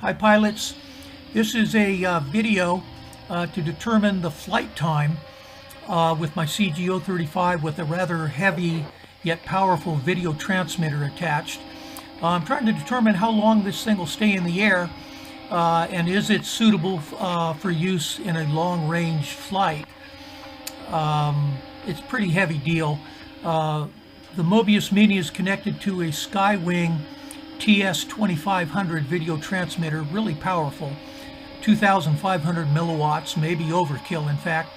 Hi pilots, this is a video to determine the flight time with my CG035 with a rather heavy yet powerful video transmitter attached. I'm trying to determine how long this thing will stay in the air and is it suitable for use in a long-range flight. It's a pretty heavy deal. The Mobius Mini is connected to a Skywing TS2500 video transmitter, really powerful, 2,500 milliwatts, maybe overkill in fact,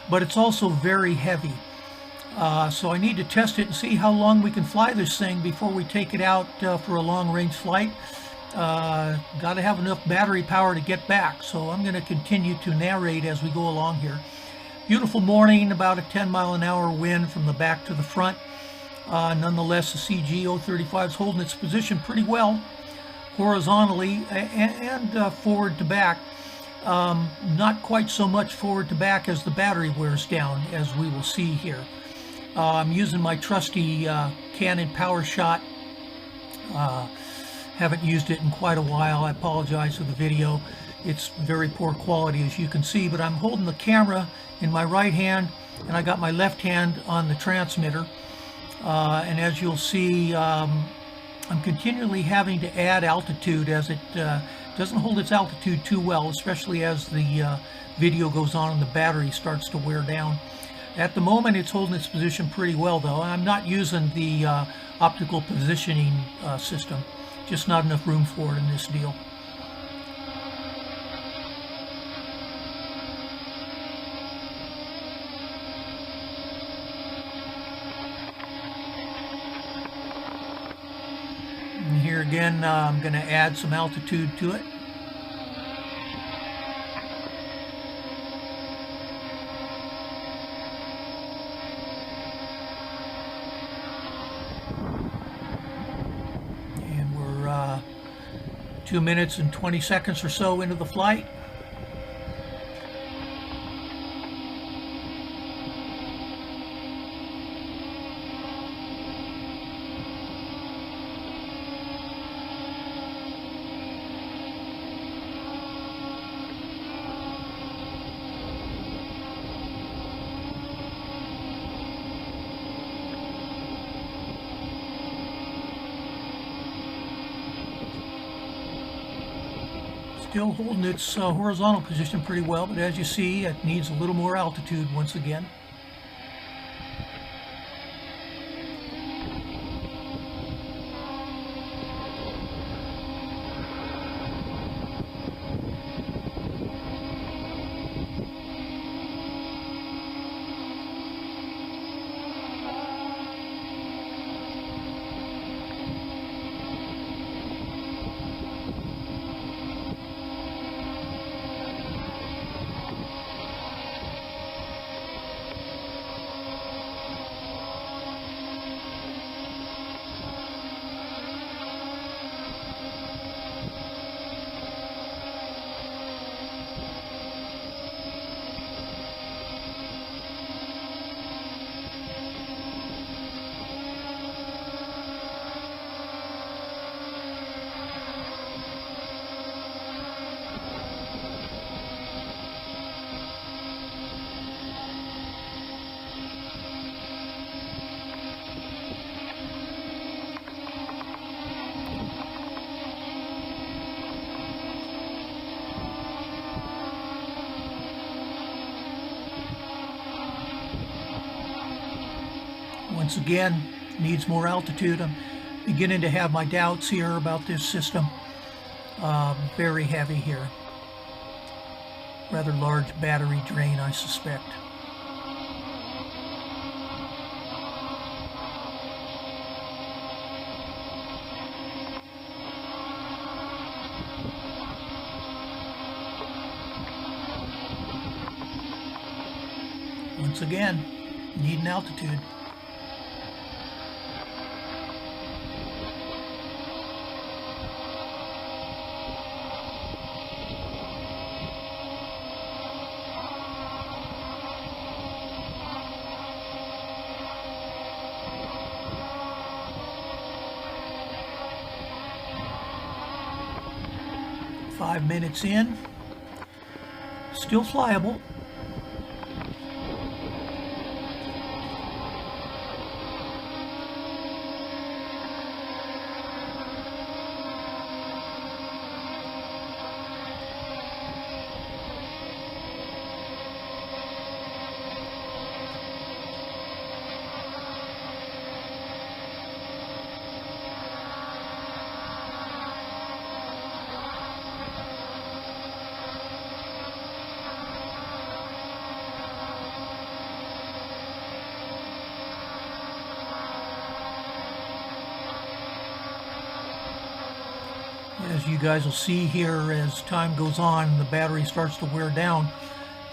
but it's also very heavy. So I need to test it and see how long we can fly this thing before we take it out for a long-range flight. Got to have enough battery power to get back, so I'm going to continue to narrate as we go along here. Beautiful morning, about a 10-mile-an-hour wind from the back to the front. Nonetheless, the CG035 is holding its position pretty well, horizontally and forward to back. Not quite so much forward to back as the battery wears down, as we will see here. I'm using my trusty Canon PowerShot. Haven't used it in quite a while. I apologize for the video. It's very poor quality, as you can see, but I'm holding the camera in my right hand and I got my left hand on the transmitter. And as you'll see, I'm continually having to add altitude as it doesn't hold its altitude too well, especially as the video goes on and the battery starts to wear down. At the moment, it's holding its position pretty well, though. I'm not using the optical positioning system. Just not enough room for it in this deal. And here again, I'm going to add some altitude to it. And we're 2 minutes and 20 seconds or so into the flight. Still holding its horizontal position pretty well, but as you see, it needs a little more altitude once again. Once again, needs more altitude. I'm beginning to have my doubts here about this system. Very heavy here. Rather large battery drain, I suspect. Once again, needing altitude. 5 minutes in. Still flyable. As you guys will see here, as time goes on, the battery starts to wear down.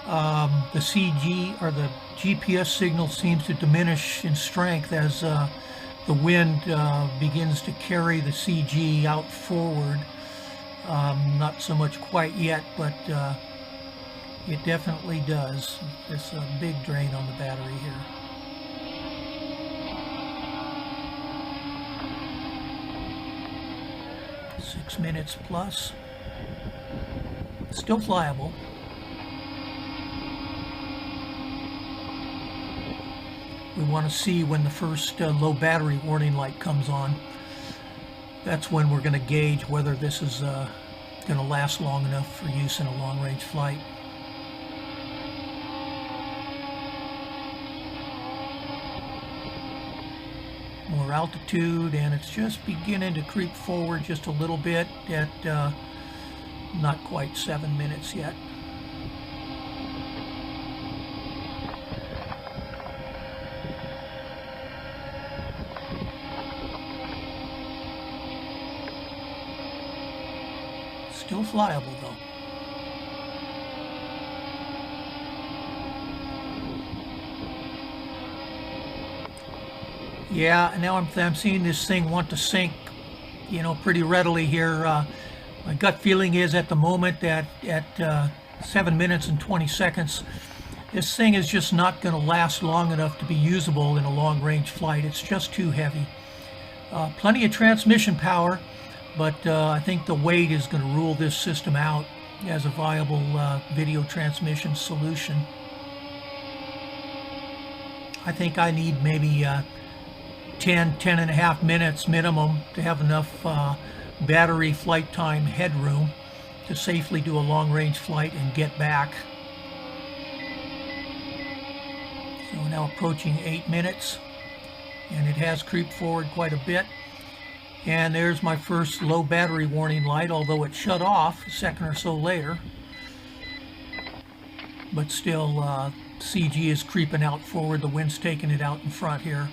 The CG or the GPS signal seems to diminish in strength as the wind begins to carry the CG out forward. Not so much quite yet, but it definitely does. It's a big drain on the battery here. Six minutes plus. Still flyable. We want to see when the first low battery warning light comes on. That's when we're going to gauge whether this is going to last long enough for use in a long-range flight. More altitude, and it's just beginning to creep forward just a little bit at not quite 7 minutes yet. Still flyable though. Yeah, now I'm seeing this thing want to sink, you know, pretty readily here. My gut feeling is at the moment that at 7 minutes and 20 seconds, this thing is just not going to last long enough to be usable in a long-range flight. It's just too heavy. Plenty of transmission power, but I think the weight is going to rule this system out as a viable video transmission solution. I think I need maybe 10 and a half minutes minimum to have enough battery flight time headroom to safely do a long-range flight and get back. So we're now approaching 8 minutes, and it has creeped forward quite a bit. And there's my first low battery warning light, although it shut off a second or so later. But still, CG is creeping out forward. The wind's taking it out in front here.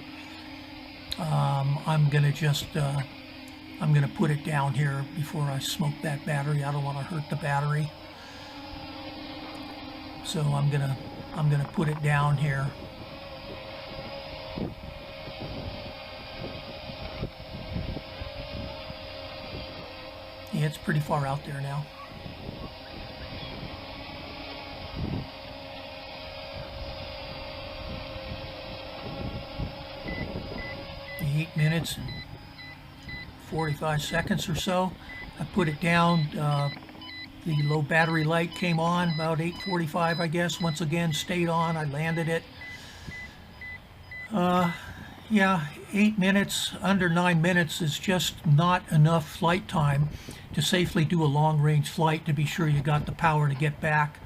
I'm gonna put it down here before I smoke that battery. I don't want to hurt the battery, so I'm gonna put it down here. Yeah, it's pretty far out there now. The 8 minutes and 45 seconds or so. I put it down. The low battery light came on about 8:45, I guess. Once again, stayed on. I landed it. Yeah, 8 minutes, under 9 minutes is just not enough flight time to safely do a long-range flight to be sure you got the power to get back.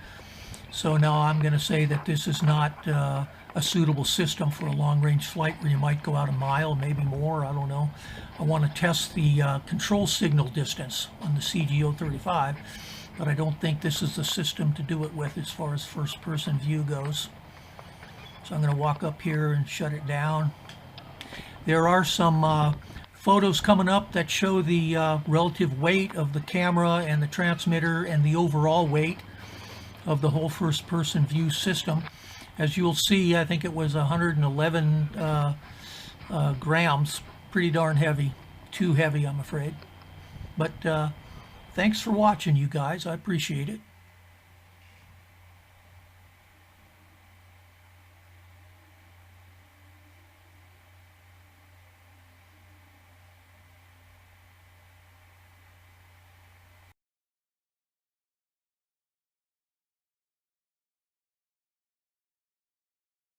So now I'm going to say that this is not a suitable system for a long-range flight where you might go out a mile, maybe more, I don't know. I want to test the control signal distance on the CG035, but I don't think this is the system to do it with as far as first-person view goes. So I'm going to walk up here and shut it down. There are some photos coming up that show the relative weight of the camera and the transmitter and the overall weight of the whole first-person view system. As you'll see, I think it was 111 grams. Pretty darn heavy. Too heavy, I'm afraid. But thanks for watching, you guys. I appreciate it.